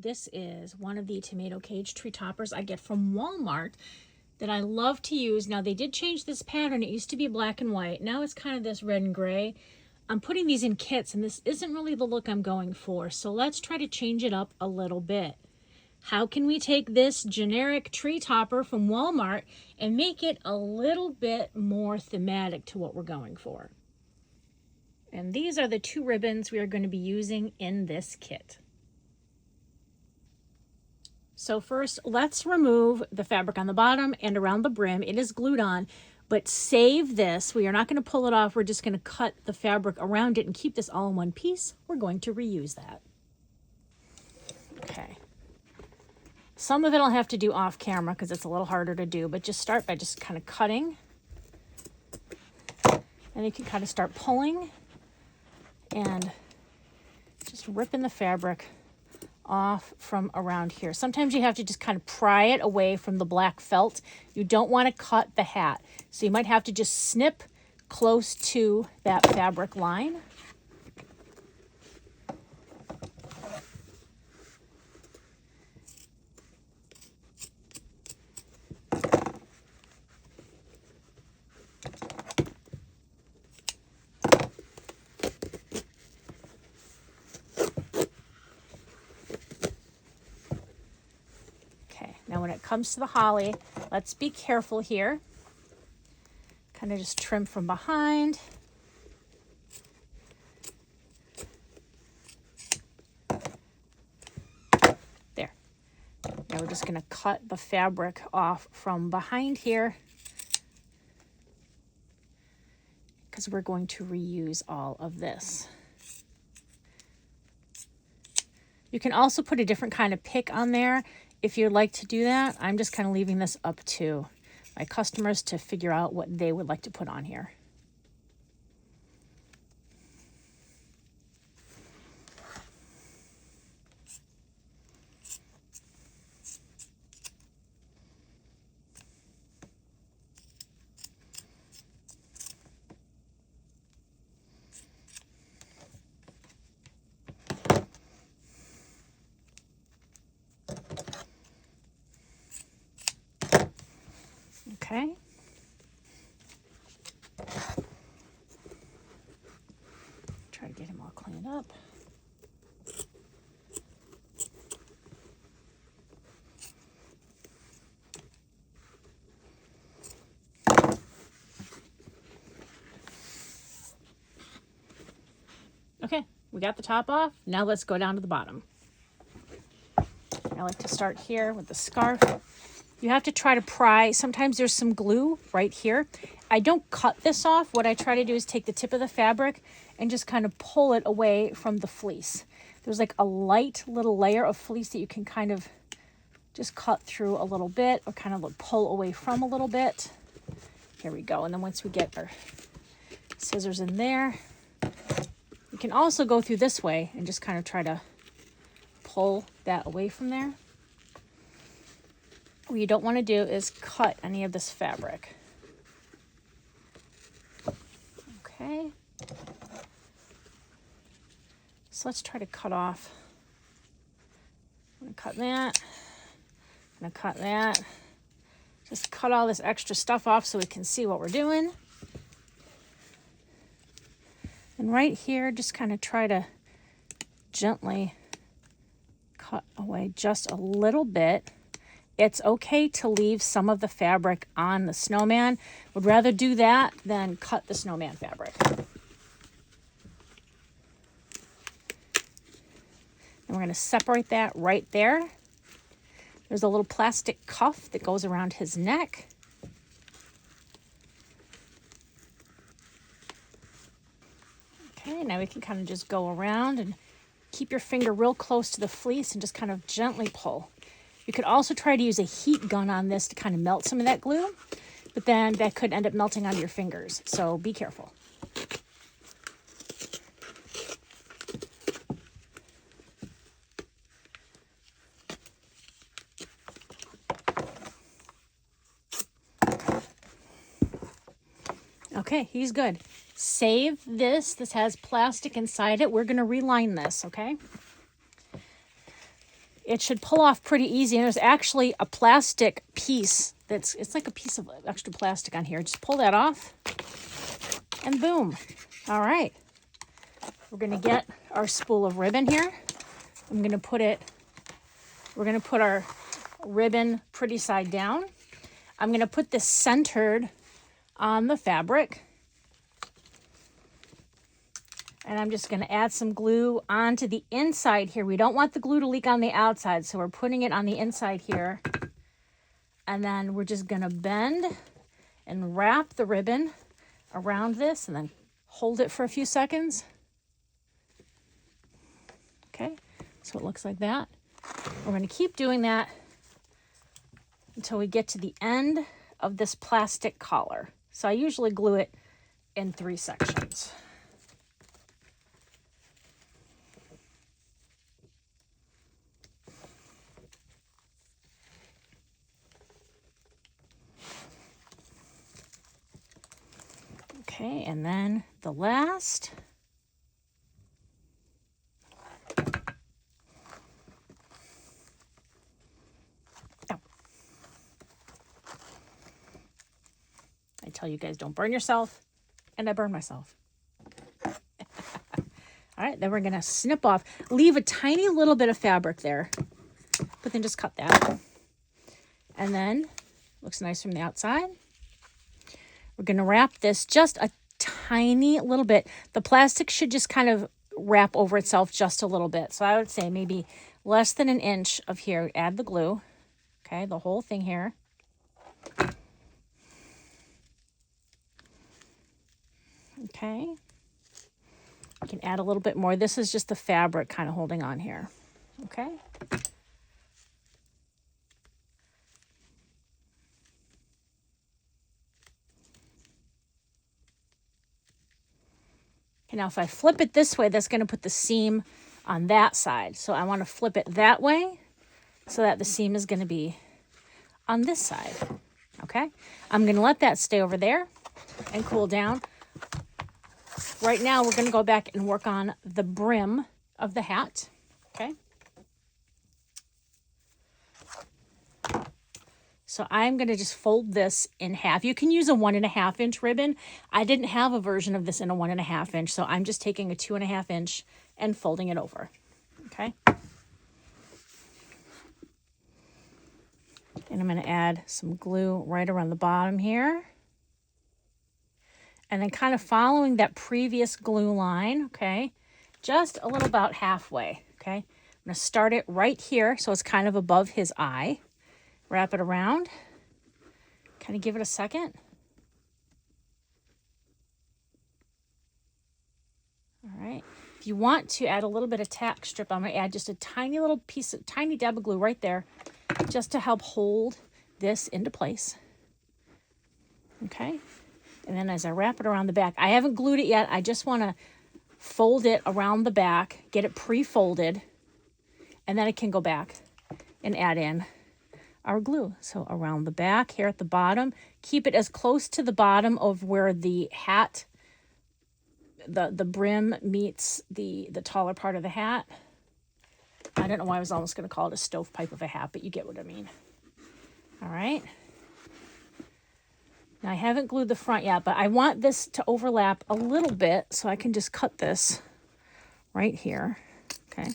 this is one of the tomato cage tree toppers I get from Walmart that I love to use. Now, they did change this pattern. It used to be black and white. Now it's kind of this red and gray. I'm putting these in kits, and this isn't really the look I'm going for. So let's try to change it up a little bit. How can we take this generic tree topper from Walmart and make it a little bit more thematic to what we're going for? And these are the 2 ribbons we are going to be using in this kit. So first, let's remove the fabric on the bottom and around the brim. It is glued on, but save this. We are not going to pull it off. We're just going to cut the fabric around it and keep this all in one piece. We're going to reuse that. Okay. Some of it I'll have to do off camera because it's a little harder to do, but just start by just kind of cutting. And you can kind of start pulling and just ripping the fabric off from around here. Sometimes you have to just kind of pry it away from the black felt. You don't want to cut the hat. So you might have to just snip close to that fabric line. Now when it comes to the holly, let's be careful here. Kind of just trim from behind. There. Now we're just going to cut the fabric off from behind here because we're going to reuse all of this. You can also put a different kind of pick on there if you'd like to do that. I'm just kind of leaving this up to my customers to figure out what they would like to put on here. Okay. Try to get him all cleaned up. Okay, we got the top off. Now let's go down to the bottom. I like to start here with the scarf. You have to try to pry. Sometimes there's some glue right here. I don't cut this off. What I try to do is take the tip of the fabric and just kind of pull it away from the fleece. There's like a light little layer of fleece that you can kind of just cut through a little bit or kind of pull away from a little bit. Here we go. And then once we get our scissors in there, you can also go through this way and just kind of try to pull that away from there. What you don't want to do is cut any of this fabric. Okay. So let's try to cut off. I'm going to cut that. I'm going to cut that. Just cut all this extra stuff off so we can see what we're doing. And right here, just kind of try to gently cut away just a little bit. It's okay to leave some of the fabric on the snowman. Would rather do that than cut the snowman fabric. And we're going to separate that right there. There's a little plastic cuff that goes around his neck. Okay, now we can kind of just go around and keep your finger real close to the fleece and just kind of gently pull. You could also try to use a heat gun on this to kind of melt some of that glue, but then that could end up melting on your fingers, so be careful. Okay, he's good. Save this. This has plastic inside it. We're going to reline this, okay? it should pull off pretty easy. And there's actually a plastic piece it's like a piece of extra plastic on here. Just pull that off and boom. All right. We're going to get our spool of ribbon here. We're going to put our ribbon pretty side down. I'm going to put this centered on the fabric. And I'm just going to add some glue onto the inside here. We don't want the glue to leak on the outside, so we're putting it on the inside here. And then we're just going to bend and wrap the ribbon around this and then hold it for a few seconds. Okay, so it looks like that. We're going to keep doing that until we get to the end of this plastic collar. So I usually glue it in 3 sections. Okay, and then the last. Oh. I tell you guys, don't burn yourself, and I burn myself. All right, then we're gonna snip off. Leave a tiny little bit of fabric there, but then just cut that. And then, looks nice from the outside. We're going to wrap this just a tiny little bit. The plastic should just kind of wrap over itself just a little bit. So I would say maybe less than an inch of here. Add the glue. Okay, the whole thing here. Okay. You can add a little bit more. This is just the fabric kind of holding on here. Okay. Now, if I flip it this way, that's going to put the seam on that side. So I want to flip it that way so that the seam is going to be on this side. Okay? I'm going to let that stay over there and cool down. Right now, we're going to go back and work on the brim of the hat. Okay? So I'm going to just fold this in half. You can use a 1.5 inch ribbon. I didn't have a version of this in a 1.5 inch, so I'm just taking a 2.5 inch and folding it over. Okay. And I'm going to add some glue right around the bottom here. And then kind of following that previous glue line, okay, just a little about halfway, okay. I'm going to start it right here so it's kind of above his eye. Wrap it around, kind of give it a second. All right. If you want to add a little bit of tack strip, I'm going to add just a tiny little piece of, tiny dab of glue right there, just to help hold this into place. Okay. And then as I wrap it around the back, I haven't glued it yet. I just want to fold it around the back, get it pre-folded, and then I can go back and add in our glue. So around the back here at the bottom, keep it as close to the bottom of where the hat, the brim meets the taller part of the hat. I don't know why I was almost going to call it a stovepipe of a hat, but you get what I mean. All right. Now I haven't glued the front yet, but I want this to overlap a little bit so I can just cut this right here. Okay.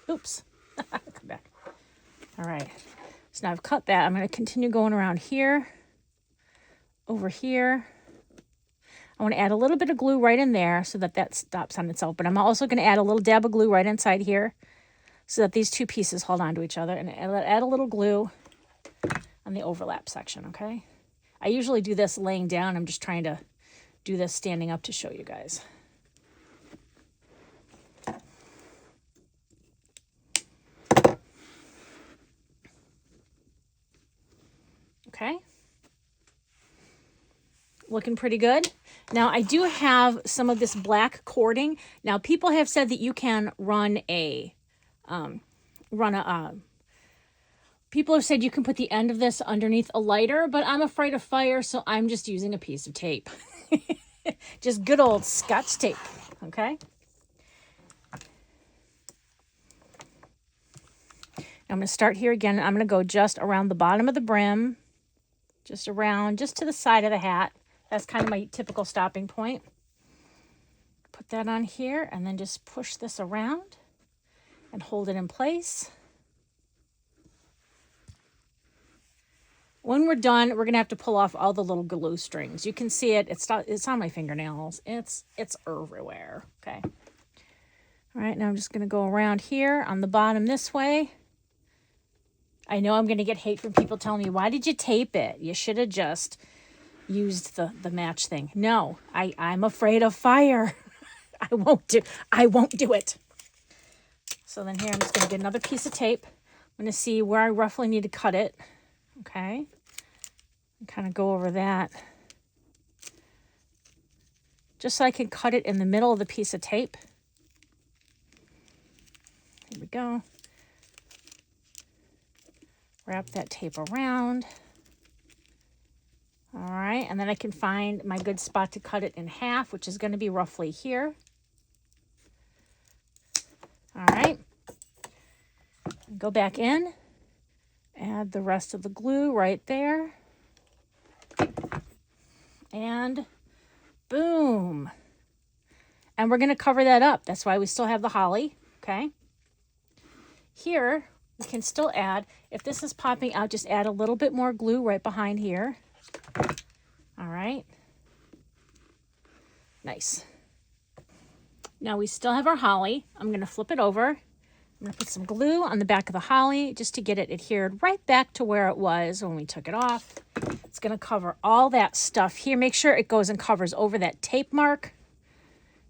Oops. Come back. All right. So now I've cut that. I'm going to continue going around here, over here. I want to add a little bit of glue right in there so that that stops on itself. But I'm also going to add a little dab of glue right inside here so that these two pieces hold on to each other. And add a little glue on the overlap section, okay? I usually do this laying down. I'm just trying to do this standing up to show you guys. Okay. Looking pretty good. Now I do have some of this black cording. Now people have said that you can run a, people have said you can put the end of this underneath a lighter, but I'm afraid of fire, so I'm just using a piece of tape. Just good old Scotch tape, okay? I'm going to start here again. I'm going to go just around the bottom of the brim, just around, just to the side of the hat. That's kind of my typical stopping point. Put that on here and then just push this around and hold it in place. When we're done, we're going to have to pull off all the little glue strings. You can see it. It's on my fingernails. It's everywhere. Okay. All right, now I'm just going to go around here on the bottom this way. I know I'm going to get hate from people telling me, why did you tape it? You should have just used the match thing. No, I'm afraid of fire. I won't do it. So then here, I'm just going to get another piece of tape. I'm going to see where I roughly need to cut it. Okay. And kind of go over that. Just so I can cut it in the middle of the piece of tape. Here we go. Wrap that tape around. All right, and then I can find my good spot to cut it in half, which is going to be roughly here. All right. Go back in. Add the rest of the glue right there. And boom. And we're going to cover that up. That's why we still have the holly, okay? Here, we can still add, if this is popping out, just add a little bit more glue right behind here. All right. Nice. Now we still have our holly. I'm going to flip it over. I'm going to put some glue on the back of the holly just to get it adhered right back to where it was when we took it off. It's going to cover all that stuff here. Make sure it goes and covers over that tape mark.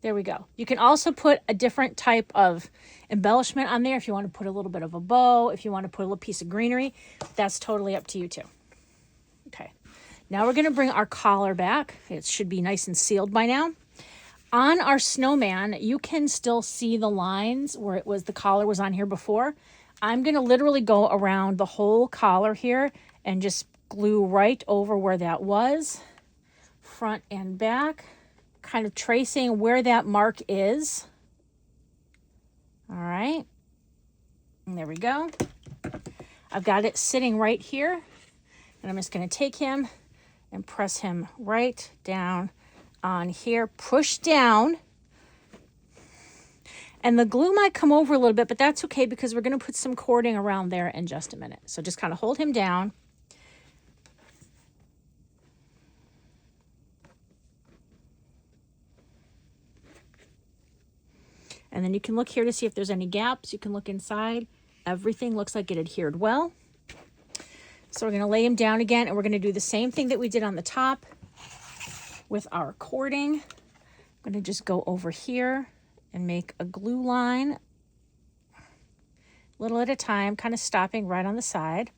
There we go. You can also put a different type of embellishment on there if you want to put a little bit of a bow, if you want to put a little piece of greenery. That's totally up to you too. Okay. Now we're going to bring our collar back. It should be nice and sealed by now. On our snowman, you can still see the lines where the collar was on here before. I'm going to literally go around the whole collar here and just glue right over where that was, front and back, kind of tracing where that mark is. All right. And there we go. I've got it sitting right here, and I'm just going to take him and press him right down on here, push down, and the glue might come over a little bit, but that's okay because we're going to put some cording around there in just a minute. So just kind of hold him down. And then you can look here to see if there's any gaps. You can look inside. Everything looks like it adhered well. So we're going to lay him down again, and we're going to do the same thing that we did on the top with our cording. I'm going to just go over here and make a glue line, little at a time, kind of stopping right on the side.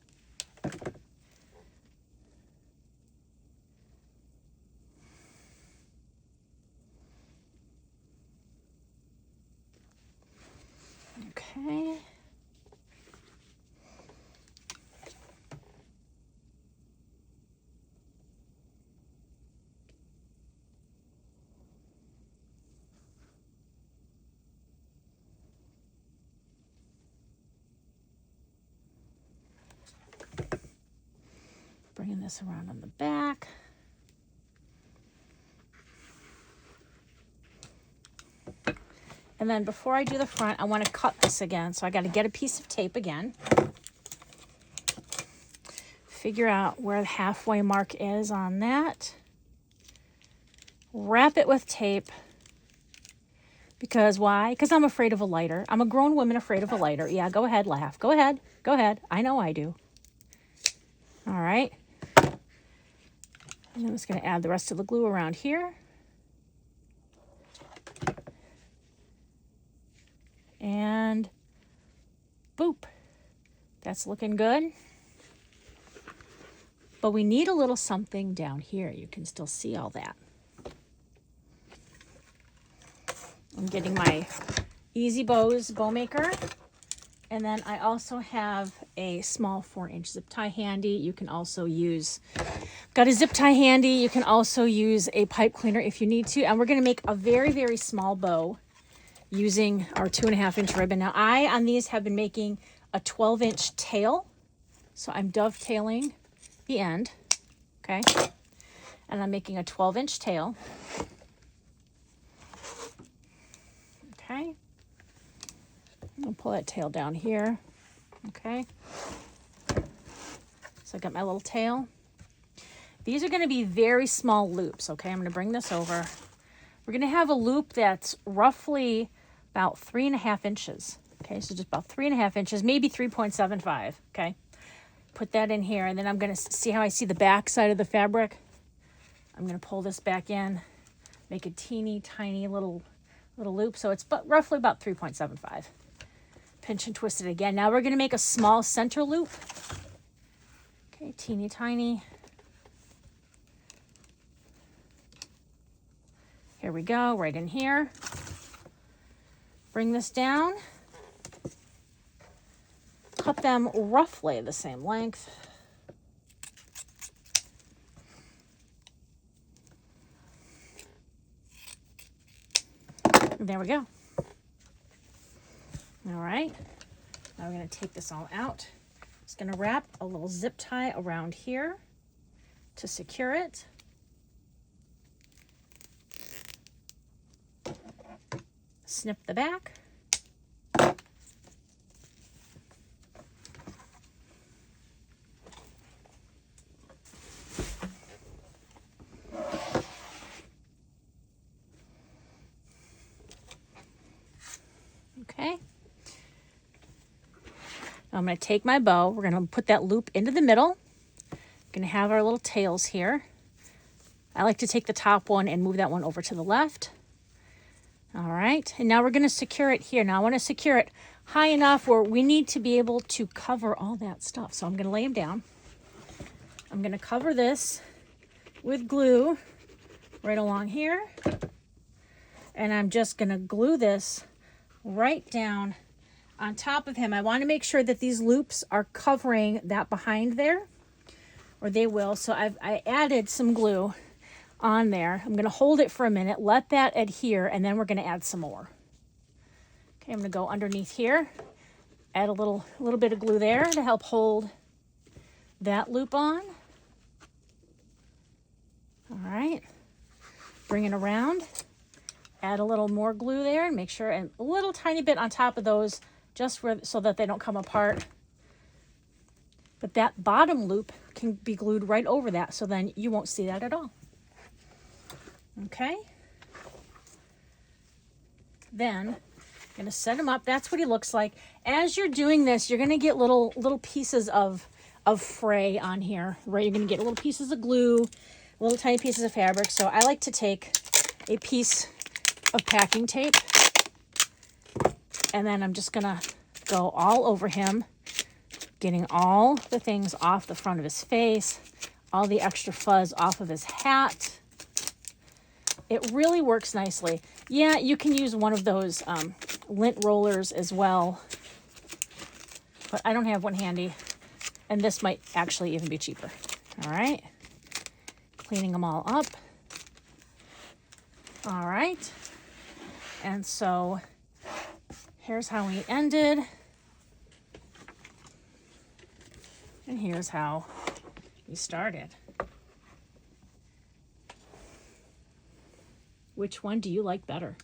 Okay. Bringing this around on the back. And then before I do the front, I want to cut this again. So I got to get a piece of tape again. Figure out where the halfway mark is on that. Wrap it with tape. Because why? Because I'm afraid of a lighter. I'm a grown woman afraid of a lighter. Yeah, go ahead, laugh. Go ahead. Go ahead. I know I do. All right. And I'm just going to add the rest of the glue around here. And boop. That's looking good. But we need a little something down here. You can still see all that. I'm getting my Easy Bows bow maker. And then I also have a small 4-inch zip tie handy. You can also use, got a zip tie handy. You can also use a pipe cleaner if you need to. And we're going to make a very, very small bow using our 2.5-inch ribbon. Now I, on these, have been making a 12-inch tail. So I'm dovetailing the end, okay? And I'm making a 12-inch tail. Okay. I'm gonna pull that tail down here, okay? So I got my little tail. These are gonna be very small loops, okay? I'm gonna bring this over. We're gonna have a loop that's roughly about 3.5 inches. Okay, so just about 3.5 inches, maybe 3.75, okay? Put that in here, and then I'm gonna see how I see the back side of the fabric. I'm gonna pull this back in, make a teeny tiny little loop, so it's roughly about 3.75. Pinch and twist it again. Now we're gonna make a small center loop. Okay, teeny tiny. Here we go, right in here. Bring this down. Cut them roughly the same length. And there we go. All right, now we're gonna take this all out. Just gonna wrap a little zip tie around here to secure it. Snip the back. Okay. Now I'm going to take my bow. We're going to put that loop into the middle. We're going to have our little tails here. I like to take the top one and move that one over to the left. All right, and now we're going to secure it here. Now I want to secure it high enough where we need to be able to cover all that stuff. So I'm going to lay them down. I'm going to cover this with glue right along here. And I'm just going to glue this right down on top of him. I want to make sure that these loops are covering that behind there, or they will. So I added some glue on there. I'm going to hold it for a minute, let that adhere, and then we're going to add some more. Okay, I'm going to go underneath here, add a little bit of glue there to help hold that loop on. All right, bring it around, add a little more glue there, and make sure, and a little tiny bit on top of those, just so that they don't come apart. But that bottom loop can be glued right over that, so then you won't see that at all. Okay, then I'm going to set him up. That's what he looks like. As you're doing this, you're going to get little pieces of fray on here, right? You're going to get little pieces of glue, little tiny pieces of fabric. So I like to take a piece of packing tape, and then I'm just going to go all over him, getting all the things off the front of his face, all the extra fuzz off of his hat. It really works nicely. Yeah, you can use one of those lint rollers as well, but I don't have one handy, and this might actually even be cheaper. All right, cleaning them all up. All right, and so here's how we ended, and here's how we started. Which one do you like better?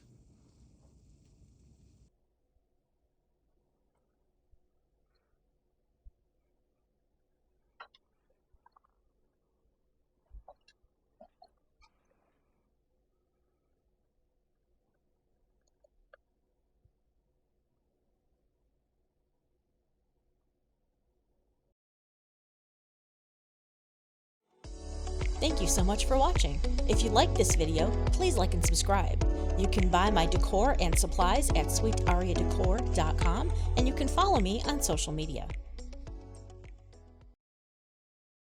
Thank you so much for watching. If you liked this video, please like and subscribe. You can buy my decor and supplies at sweetariadecor.com, and you can follow me on social media.